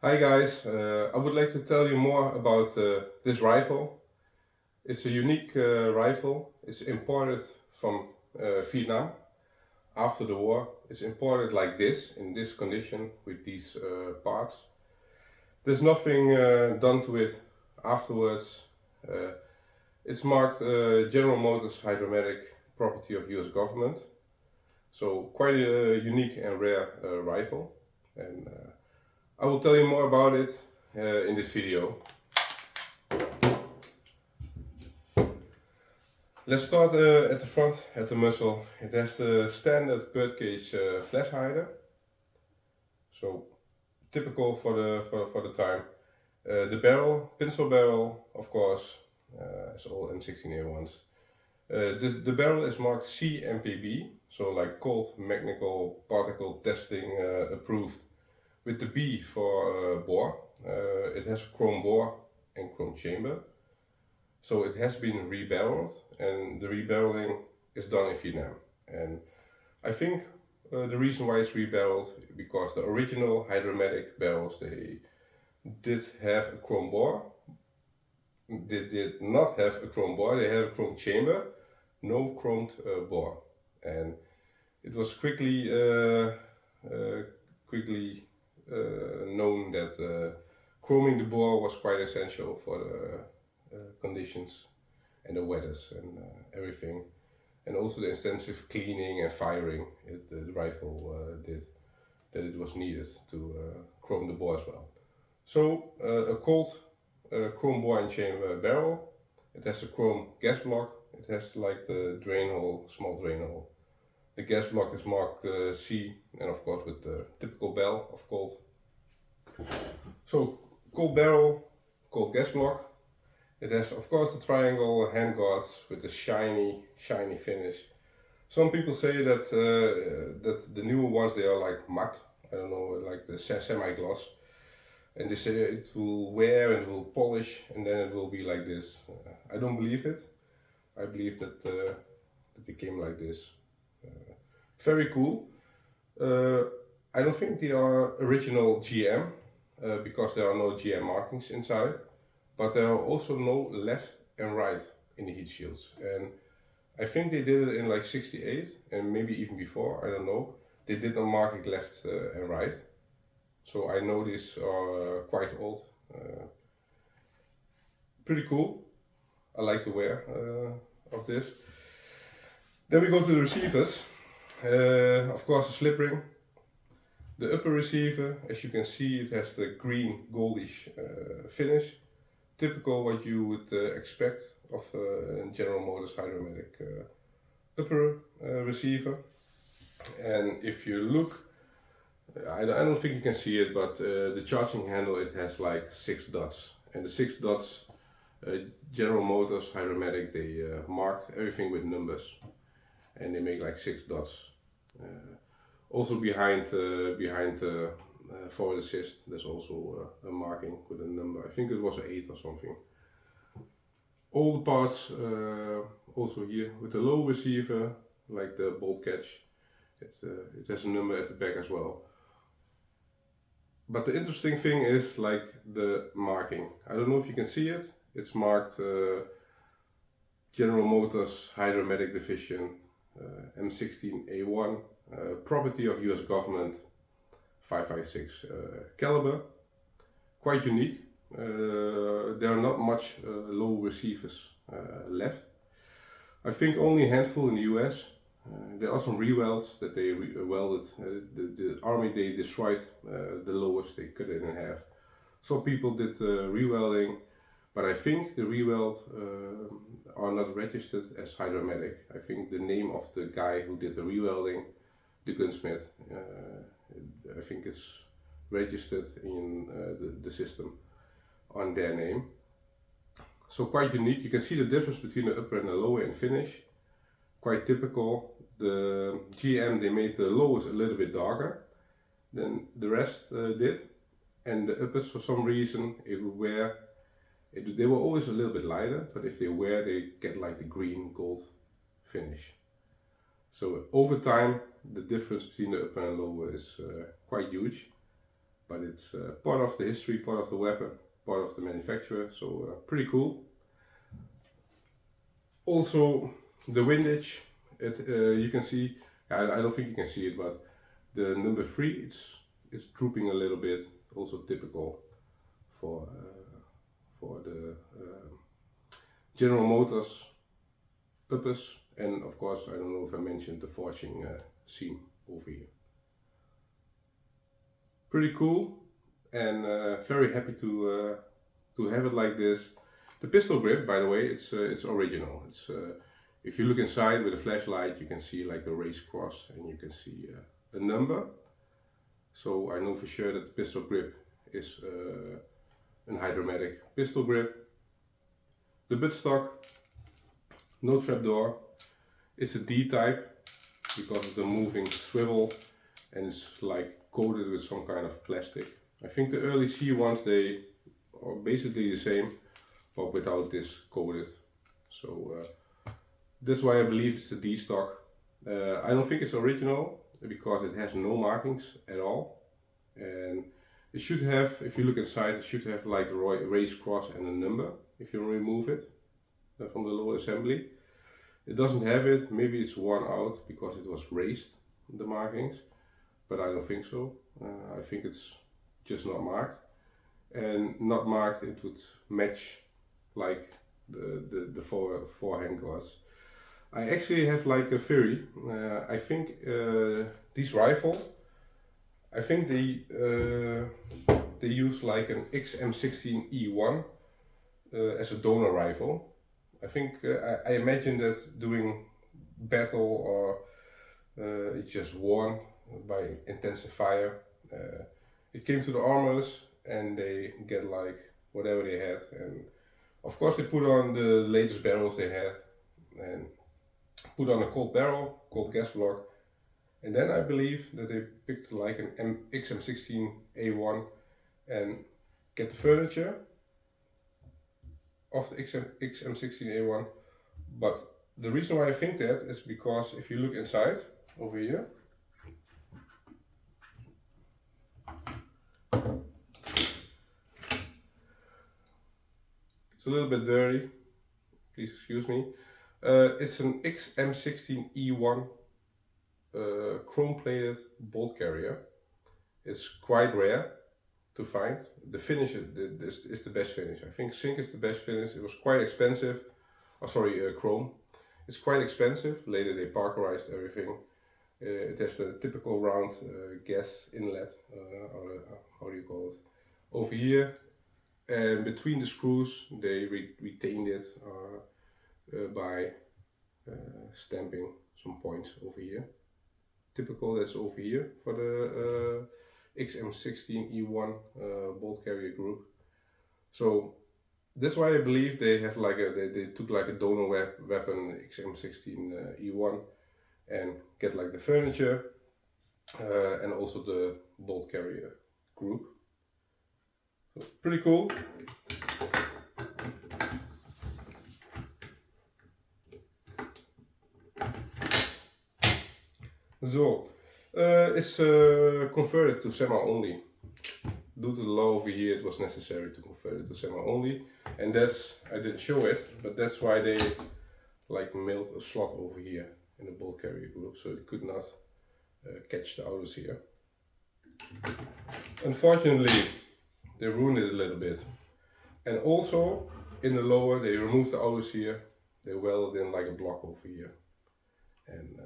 Hi guys, I would like to tell you more about this rifle. It's a unique rifle. It's imported from Vietnam after the war. It's imported like this, in this condition, with these parts. There's nothing done to it afterwards. Uh, it's marked General Motors Hydra-matic property of US government. So quite a unique and rare rifle. And I will tell you more about it in this video. Let's start at the front, at the muzzle. It has the standard birdcage flash hider, so typical for the time. The barrel, pencil barrel, of course, as all M16a1s. The barrel is marked CMPB, so like cold mechanical particle testing approved, with the B for bore. It has a chrome bore and chrome chamber. So it has been rebarreled, and the rebarreling is done in Vietnam. And I think the reason why it's rebarreled because the original Hydra-matic barrels, they did have a chrome bore. They did not have a chrome bore, they had a chrome chamber, no chromed bore. And it was quickly known that chroming the bore was quite essential for the conditions and the weathers and everything, and also the extensive cleaning and firing the rifle did, that it was needed to chrome the bore as well. So a cold chrome bore and chamber barrel. It has a chrome gas block. It has like the drain hole, small drain hole. The gas block is marked C, and of course with the typical bell of cold. So cold barrel, cold gas block. It has of course the triangle handguards with the shiny finish. Some people say that that the newer ones, they are like matte, I don't know, like the semi-gloss. And they say it will wear and it will polish and then it will be like this. I don't believe it. I believe that, that it came like this. Very cool. I don't think they are original GM because there are no GM markings inside. But there are also no left and right in the heat shields. And I think they did it in like 68 and maybe even before, I don't know. They did not mark it left and right. So I know these are quite old. Pretty cool. I like the wear of this. Then we go to the receivers. Of course, the slip ring. The upper receiver, as you can see, it has the green goldish finish. Typical what you would expect of a General Motors Hydra-matic upper receiver. And if you look, I don't think you can see it, but the charging handle, it has like 6 dots. And the 6 dots, General Motors Hydra-matic, they marked everything with numbers. And they make like 6 dots. Also behind forward assist, there's also a marking with a number. I think it was 8 or something. All the parts, also here with the low receiver, like the bolt catch, it has a number at the back as well. But the interesting thing is like the marking. I don't know if you can see it. It's marked General Motors Hydra-matic Division M16a1, property of US government, 5.56 caliber. Quite unique. There are not much low receivers left. I think only a handful in the US. There are some rewelds that they welded. The army, they destroyed the lowest, they cut it in half. Some people did rewelding, but I think the reweld are not registered as Hydra-matic. I think the name of the guy who did the rewelding, the gunsmith, I think it's registered in the system on their name. So quite unique. You can see the difference between the upper and the lower in finish. Quite typical. The GM, they made the lowest a little bit darker than the rest did, and the uppers, for some reason, it would wear. They were always a little bit lighter, but if they wear, they get like the green gold finish. So over time, the difference between the upper and lower is quite huge. but it's part of the history, part of the weapon, part of the manufacturer, so pretty cool. Also the windage, you can see, I don't think you can see it, but the number 3, it's drooping a little bit, also typical for the General Motors uppers, and of course I don't know if I mentioned the forging seam over here. Pretty cool, and very happy to have it like this. The pistol grip, by the way, it's original. It's if you look inside with a flashlight, you can see like a race cross, and you can see a number. So I know for sure that the pistol grip is an Hydra-matic pistol grip. The buttstock, no trapdoor. It's a D-type because of the moving swivel, and it's like coated with some kind of plastic. I think the early C ones, they are basically the same, but without this coated. So that's why I believe it's the D stock. I don't think it's original because it has no markings at all, and it should have, if you look inside, it should have like a race cross and a number if you remove it from the lower assembly. It doesn't have it. Maybe it's worn out because it was raised, the markings, but I don't think so. I think it's just not marked, and not marked it would match like the four handguards. I actually have like a theory. I think these rifle, I think they use like an M16a1 as a donor rifle. I think I imagine that doing battle or it's just worn by intensive fire. It came to the armors and they get like whatever they had, and of course they put on the latest barrels they had and put on a cold barrel, cold gas block, and then I believe that they picked like an M16a1 and get the furniture of the M16a1. But the reason why I think that is because if you look inside over here, it's a little bit dirty, please excuse me. It's an M16a1 chrome plated bolt carrier. It's quite rare to find. The finish is the best finish. I think zinc is the best finish. It was quite expensive. Oh sorry, chrome. It's quite expensive. Later they parkerized everything. It has the typical round gas inlet, or how do you call it, over here. And between the screws they retained it by stamping some points over here. Typical, that's over here for the M16a1 bolt carrier group. So that's why I believe they have like they took like a donor weapon M16a1 and get like the furniture and also the bolt carrier group. So pretty cool. So it's converted to semi only. Due to the law over here, it was necessary to convert it to semi only, and that's, I didn't show it, but that's why they like milled a slot over here in the bolt carrier group, so it could not catch the autos here. Unfortunately, they ruined it a little bit, and also in the lower they removed the autos here. They welded in like a block over here, and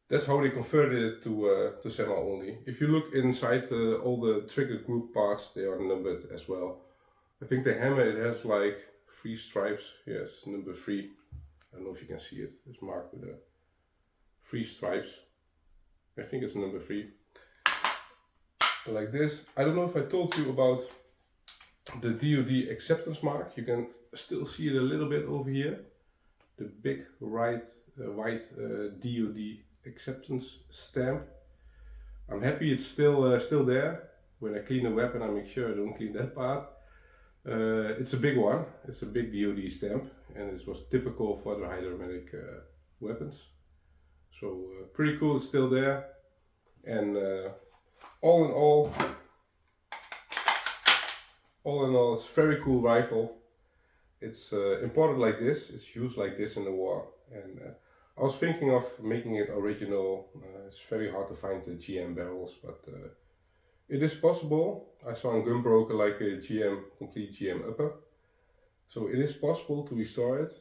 that's how they converted it to semi only. If you look inside all the trigger group parts, they are numbered as well. I think the hammer, it has like 3 stripes. Yes, number 3. I don't know if you can see it. It's marked with 3 stripes. I think it's number 3. Like this. I don't know if I told you about the DoD acceptance mark. You can still see it a little bit over here. The big white DoD acceptance stamp. I'm happy it's still there. When I clean a weapon, I make sure I don't clean that part. It's a big one. It's a big DoD stamp, and it was typical for the Hydra-matic weapons. So pretty cool. It's still there, and all in all, it's a very cool rifle. It's imported like this, it's used like this in the war, and I was thinking of making it original. It's very hard to find the GM barrels, but it is possible. I saw on Gunbroker like a complete GM upper, so it is possible to restore it,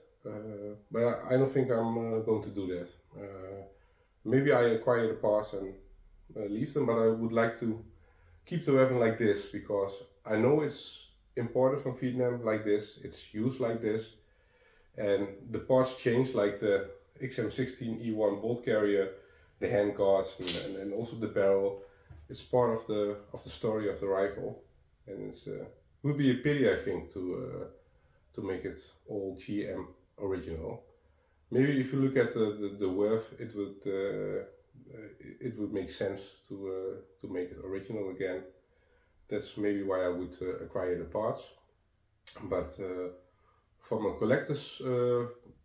but I don't think I'm going to do that. Maybe I acquire the parts and leave them, but I would like to keep the weapon like this, because I know it's imported from Vietnam like this, it's used like this, and the parts change, like the M16a1 bolt carrier, the handguards, and also the barrel. It's part of the story of the rifle, and it would be a pity, I think, to make it all GM original. Maybe if you look at the worth, it would make sense to make it original again. That's maybe why I would acquire the parts. But from a collector's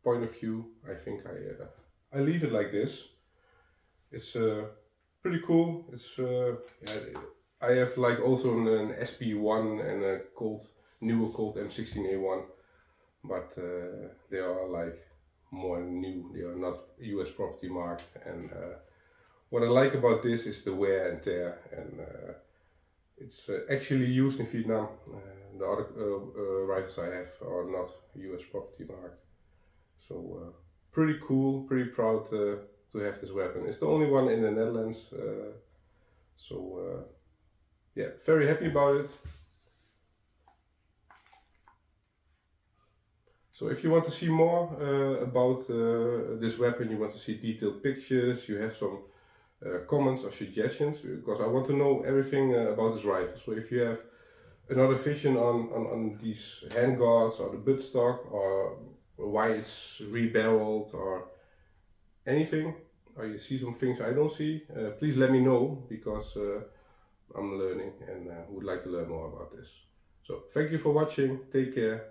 point of view, I think I leave it like this. It's pretty cool. It's yeah, I have like also an SP1 and a newer Colt M16a1, but they are like more new. They are not US property marked, and what I like about this is the wear and tear, and it's actually used in Vietnam. The other rifles I have are not US property marked. So pretty cool, pretty proud to have this weapon. It's the only one in the Netherlands. Yeah, very happy about it. So if you want to see more about this weapon, you want to see detailed pictures, you have some comments or suggestions, because I want to know everything about this rifle. So if you have another vision on these handguards or the buttstock, or why it's rebarreled or anything, or you see some things I don't see, please let me know, because I'm learning and would like to learn more about this. So thank you for watching, take care.